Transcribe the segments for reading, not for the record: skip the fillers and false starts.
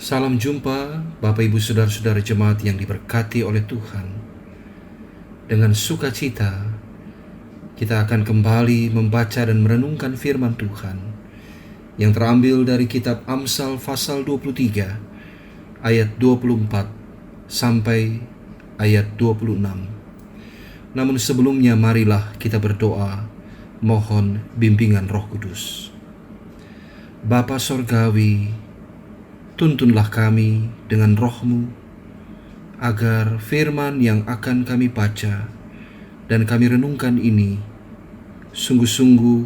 Salam jumpa Bapak Ibu Saudara-saudara jemaat yang diberkati oleh Tuhan. Dengan sukacita kita akan kembali membaca dan merenungkan firman Tuhan yang terambil dari kitab Amsal pasal 23 ayat 24 sampai ayat 26. Namun sebelumnya marilah kita berdoa mohon bimbingan Roh Kudus. Bapa Sorgawi, tuntunlah kami dengan roh-Mu, agar firman yang akan kami baca dan kami renungkan ini sungguh-sungguh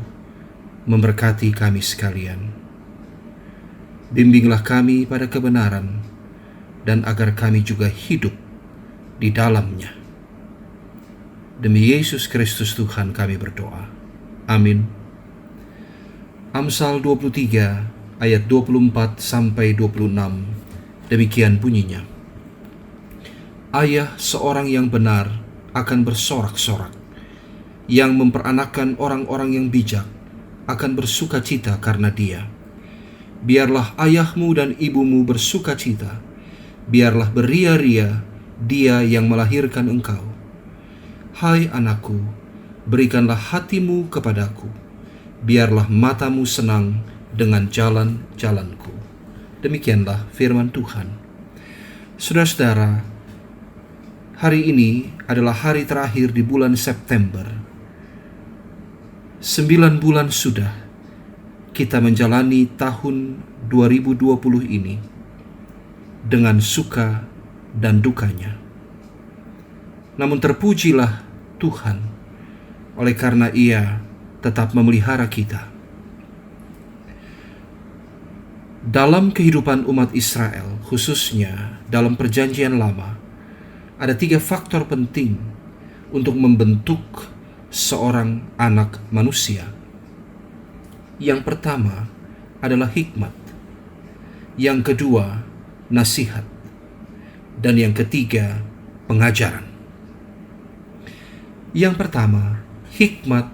memberkati kami sekalian. Bimbinglah kami pada kebenaran, dan agar kami juga hidup di dalamnya. Demi Yesus Kristus Tuhan kami berdoa. Amin. Amsal 23 ayat 24 sampai 26, demikian bunyinya. Ayah seorang yang benar akan bersorak-sorak, yang memperanakan orang-orang yang bijak akan bersukacita karena dia. Biarlah ayahmu dan ibumu bersukacita, biarlah beria-ria dia yang melahirkan engkau. Hai anakku, berikanlah hatimu kepadaku, biarlah matamu senang dengan jalan-jalanku. Demikianlah firman Tuhan. Saudara-saudara, hari ini adalah hari terakhir di bulan September. 9 bulan sudah kita menjalani tahun 2020 ini dengan suka dan dukanya. Namun terpujilah Tuhan, oleh karena Ia tetap memelihara kita. Dalam kehidupan umat Israel, khususnya dalam Perjanjian Lama, ada 3 faktor penting untuk membentuk seorang anak manusia. Yang pertama adalah hikmat, yang kedua nasihat, dan yang ketiga pengajaran. Yang pertama, hikmat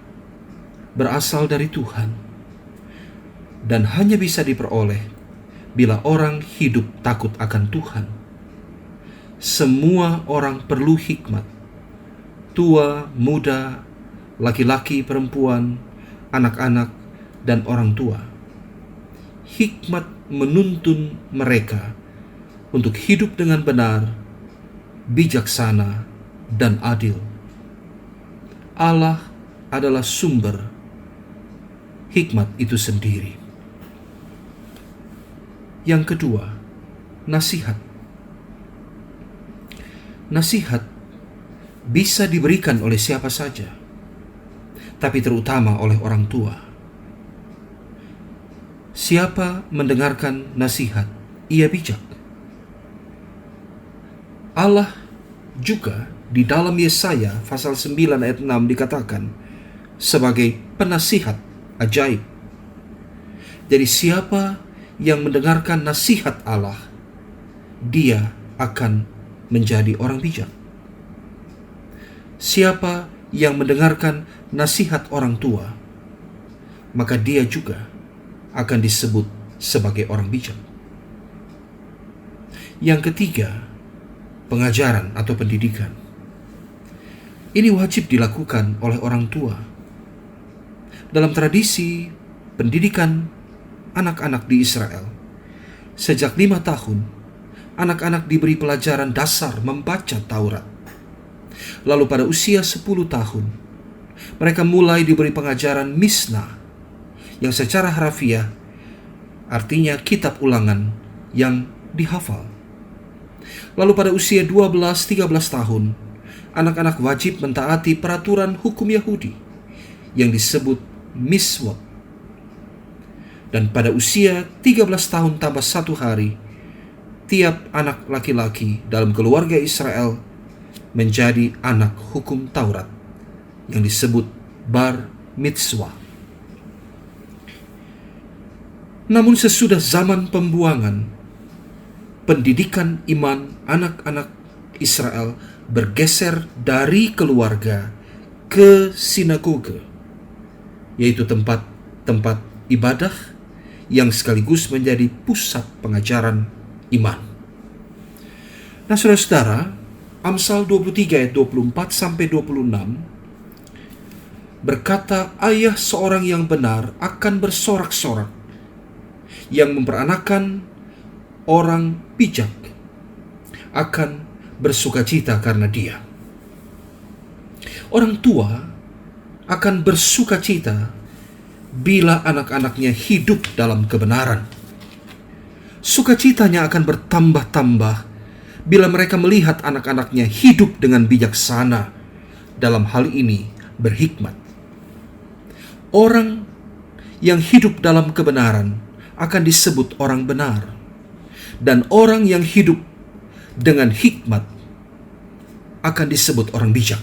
berasal dari Tuhan dan hanya bisa diperoleh bila orang hidup takut akan Tuhan. Semua orang perlu hikmat, tua, muda, laki-laki, perempuan, anak-anak, dan orang tua. Hikmat menuntun mereka untuk hidup dengan benar, bijaksana, dan adil. Allah adalah sumber hikmat itu sendiri. Yang kedua, nasihat. Nasihat bisa diberikan oleh siapa saja, tapi terutama oleh orang tua. Siapa mendengarkan nasihat, ia bijak. Allah juga di dalam Yesaya pasal 9 ayat 6 dikatakan sebagai penasihat ajaib. Jadi siapa yang mendengarkan nasihat Allah, dia akan menjadi orang bijak. Siapa yang mendengarkan nasihat orang tua, maka dia juga akan disebut sebagai orang bijak. Yang ketiga, pengajaran atau pendidikan. Ini wajib dilakukan oleh orang tua. Dalam tradisi pendidikan anak-anak di Israel, sejak 5 tahun, anak-anak diberi pelajaran dasar membaca Taurat. Lalu pada usia 10 tahun, mereka mulai diberi pengajaran Mishnah, yang secara harafiah artinya kitab ulangan yang dihafal. Lalu pada usia 12-13 tahun, anak-anak wajib mentaati peraturan hukum Yahudi yang disebut Miswot. Dan pada usia 13 tahun tambah 1 hari, tiap anak laki-laki dalam keluarga Israel menjadi anak hukum Taurat yang disebut Bar Mitzvah. Namun sesudah zaman pembuangan, pendidikan iman anak-anak Israel bergeser dari keluarga ke sinagoge, yaitu tempat ibadah yang sekaligus menjadi pusat pengajaran iman. Nah, saudara-saudara, Amsal 23 ayat 24 sampai 26 berkata, ayah seorang yang benar akan bersorak-sorak, yang memperanakan orang bijak akan bersukacita karena dia. Orang tua akan bersukacita bila anak-anaknya hidup dalam kebenaran. Sukacitanya akan bertambah-tambah bila mereka melihat anak-anaknya hidup dengan bijaksana, dalam hal ini berhikmat. Orang yang hidup dalam kebenaran akan disebut orang benar, dan orang yang hidup dengan hikmat akan disebut orang bijak.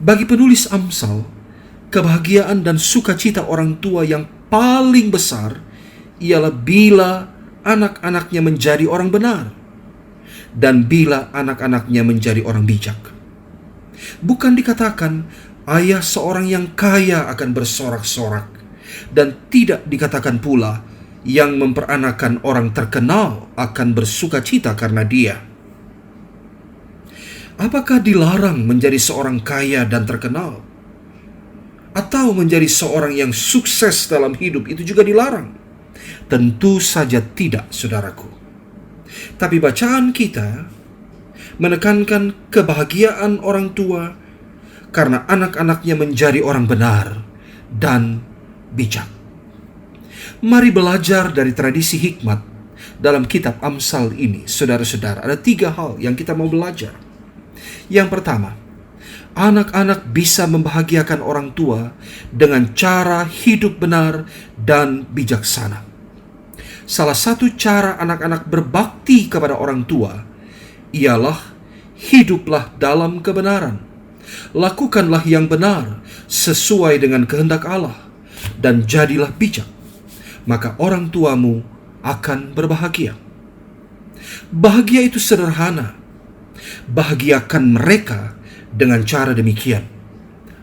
Bagi penulis Amsal, kebahagiaan dan sukacita orang tua yang paling besar ialah bila anak-anaknya menjadi orang benar dan bila anak-anaknya menjadi orang bijak. Bukan dikatakan ayah seorang yang kaya akan bersorak-sorak, dan tidak dikatakan pula yang memperanakan orang terkenal akan bersukacita karena dia. Apakah dilarang menjadi seorang kaya dan terkenal? Atau menjadi seorang yang sukses dalam hidup itu juga dilarang? Tentu saja tidak, saudaraku. Tapi bacaan kita menekankan kebahagiaan orang tua karena anak-anaknya menjadi orang benar dan bijak. Mari belajar dari tradisi hikmat dalam kitab Amsal ini, saudara-saudara. Ada 3 hal yang kita mau belajar. Yang pertama, anak-anak bisa membahagiakan orang tua dengan cara hidup benar dan bijaksana. Salah satu cara anak-anak berbakti kepada orang tua ialah hiduplah dalam kebenaran. Lakukanlah yang benar sesuai dengan kehendak Allah dan jadilah bijak. Maka orang tuamu akan berbahagia. Bahagia itu sederhana. Bahagiakan mereka dengan cara demikian,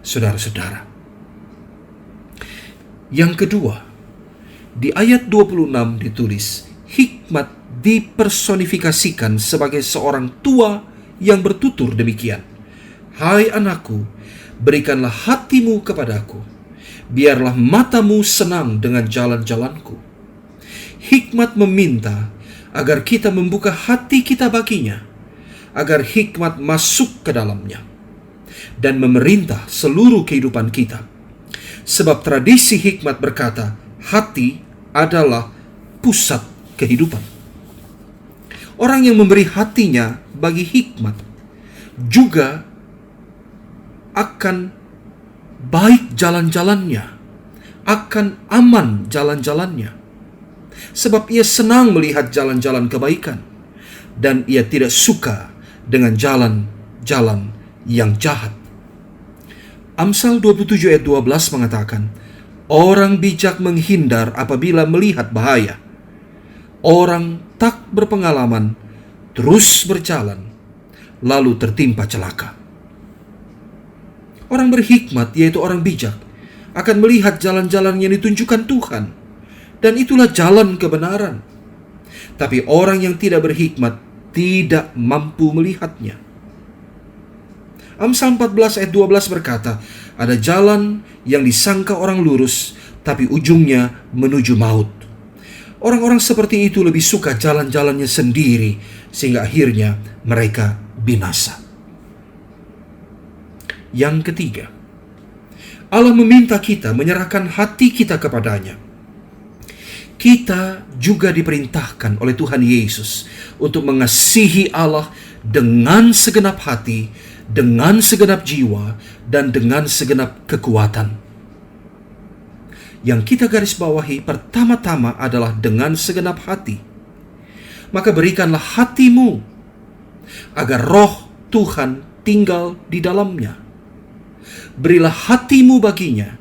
saudara-saudara. Yang kedua, di ayat 26 ditulis, hikmat dipersonifikasikan sebagai seorang tua yang bertutur demikian. Hai anakku, berikanlah hatimu kepadaku, biarlah matamu senang dengan jalan-jalanku. Hikmat meminta agar kita membuka hati kita baginya, agar hikmat masuk ke dalamnya dan memerintah seluruh kehidupan kita. Sebab tradisi hikmat berkata, hati adalah pusat kehidupan. Orang yang memberi hatinya bagi hikmat juga akan baik jalan-jalannya, akan aman jalan-jalannya. Sebab ia senang melihat jalan-jalan kebaikan, dan ia tidak suka dengan jalan-jalan yang jahat. Amsal 27 ayat 12 mengatakan, orang bijak menghindar apabila melihat bahaya. Orang tak berpengalaman terus berjalan, lalu tertimpa celaka. Orang berhikmat, yaitu orang bijak, akan melihat jalan-jalan yang ditunjukkan Tuhan, dan itulah jalan kebenaran. Tapi orang yang tidak berhikmat tidak mampu melihatnya. Amsal 14 ayat 12 berkata, ada jalan yang disangka orang lurus, tapi ujungnya menuju maut. Orang-orang seperti itu lebih suka jalan-jalannya sendiri, sehingga akhirnya mereka binasa. Yang ketiga, Allah meminta kita menyerahkan hati kita kepadanya. Kita juga diperintahkan oleh Tuhan Yesus untuk mengasihi Allah dengan segenap hati, dengan segenap jiwa, dan dengan segenap kekuatan. Yang kita garis bawahi pertama-tama adalah dengan segenap hati. Maka berikanlah hatimu agar roh Tuhan tinggal di dalamnya. Berilah hatimu baginya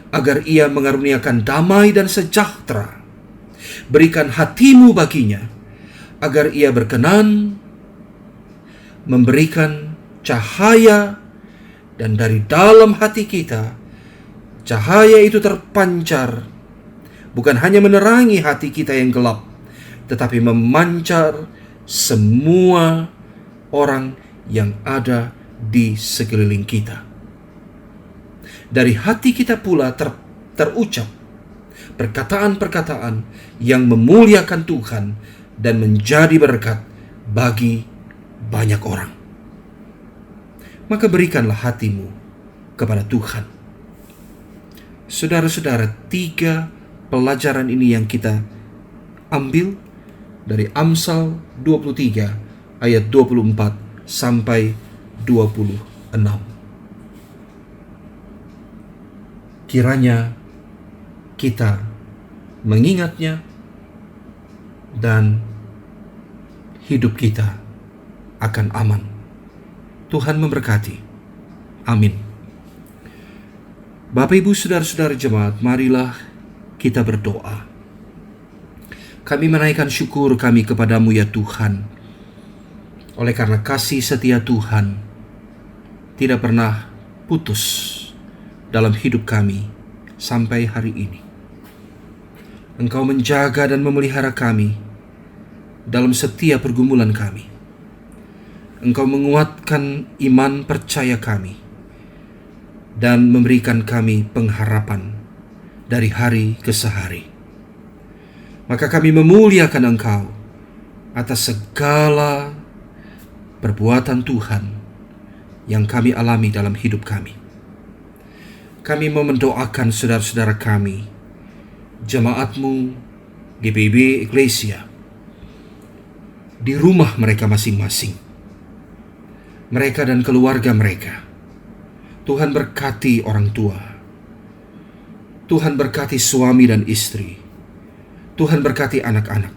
agar ia mengaruniakan damai dan sejahtera. Berikan hatimu baginya agar ia berkenan memberikan cahaya, dan dari dalam hati kita cahaya itu terpancar, bukan hanya menerangi hati kita yang gelap, tetapi memancar semua orang yang ada di sekeliling kita. Dari hati kita pula terucap perkataan-perkataan yang memuliakan Tuhan dan menjadi berkat bagi banyak orang. Maka berikanlah hatimu kepada Tuhan. Saudara-saudara, 3 pelajaran ini yang kita ambil dari Amsal 23 ayat 24 sampai 26. Kiranya kita mengingatnya dan hidup kita akan aman. Tuhan memberkati. Amin. Bapak, Ibu, saudara-saudara jemaat, marilah kita berdoa. Kami menaikkan syukur kami kepadamu ya Tuhan, oleh karena kasih setia Tuhan tidak pernah putus dalam hidup kami sampai hari ini. Engkau menjaga dan memelihara kami dalam setiap pergumulan kami. Engkau menguatkan iman percaya kami dan memberikan kami pengharapan dari hari ke sehari. Maka kami memuliakan Engkau atas segala perbuatan Tuhan yang kami alami dalam hidup kami. Kami mau mendoakan saudara-saudara kami, jemaat-Mu, GPIB Eklesia, di rumah mereka masing-masing, mereka dan keluarga mereka. Tuhan berkati orang tua, Tuhan berkati suami dan istri, Tuhan berkati anak-anak,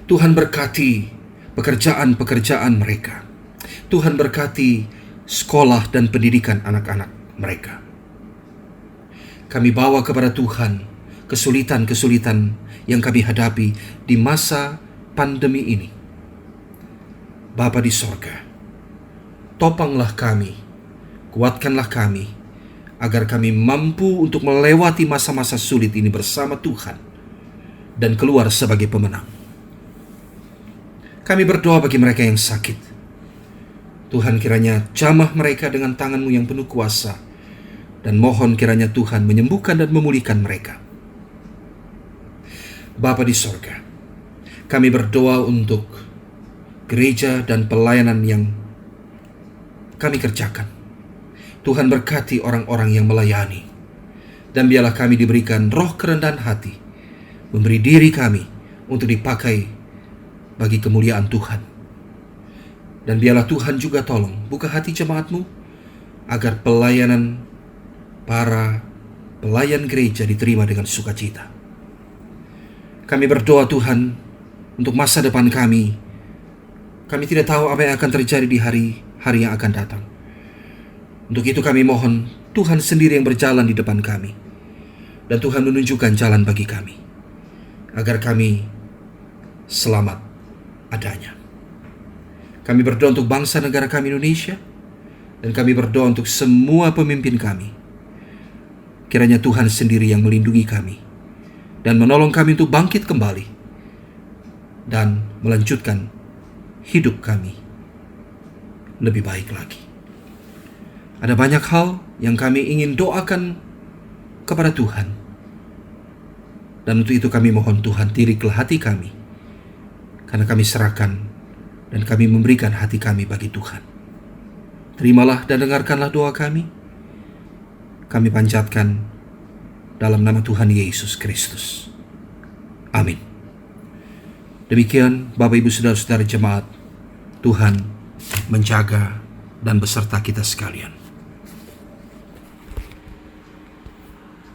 Tuhan berkati pekerjaan-pekerjaan mereka, Tuhan berkati sekolah dan pendidikan anak-anak mereka. Kami bawa kepada Tuhan kesulitan-kesulitan yang kami hadapi di masa pandemi ini. Bapa di sorga, topanglah kami, kuatkanlah kami, agar kami mampu untuk melewati masa-masa sulit ini bersama Tuhan dan keluar sebagai pemenang. Kami berdoa bagi mereka yang sakit. Tuhan, kiranya jamah mereka dengan tangan-Mu yang penuh kuasa, dan mohon kiranya Tuhan menyembuhkan dan memulihkan mereka. Bapa di sorga, kami berdoa untuk gereja dan pelayanan yang kami kerjakan. Tuhan berkati orang-orang yang melayani, dan biarlah kami diberikan roh kerendahan hati, memberi diri kami untuk dipakai bagi kemuliaan Tuhan. Dan biarlah Tuhan juga tolong buka hati jemaat-Mu, agar pelayanan para pelayan gereja diterima dengan sukacita. Kami berdoa Tuhan untuk masa depan kami. Kami tidak tahu apa yang akan terjadi di hari-hari yang akan datang. Untuk itu kami mohon Tuhan sendiri yang berjalan di depan kami, dan Tuhan menunjukkan jalan bagi kami, agar kami selamat adanya. Kami berdoa untuk bangsa negara kami Indonesia, dan kami berdoa untuk semua pemimpin kami. Kiranya Tuhan sendiri yang melindungi kami dan menolong kami untuk bangkit kembali dan melanjutkan hidup kami lebih baik lagi. Ada banyak hal yang kami ingin doakan kepada Tuhan, dan untuk itu kami mohon Tuhan tiriklah hati kami, karena kami serahkan dan kami memberikan hati kami bagi Tuhan. Terimalah dan dengarkanlah doa kami. Kami panjatkan dalam nama Tuhan Yesus Kristus. Amin. Demikian Bapak Ibu Saudara-saudara jemaat, Tuhan menjaga dan beserta kita sekalian.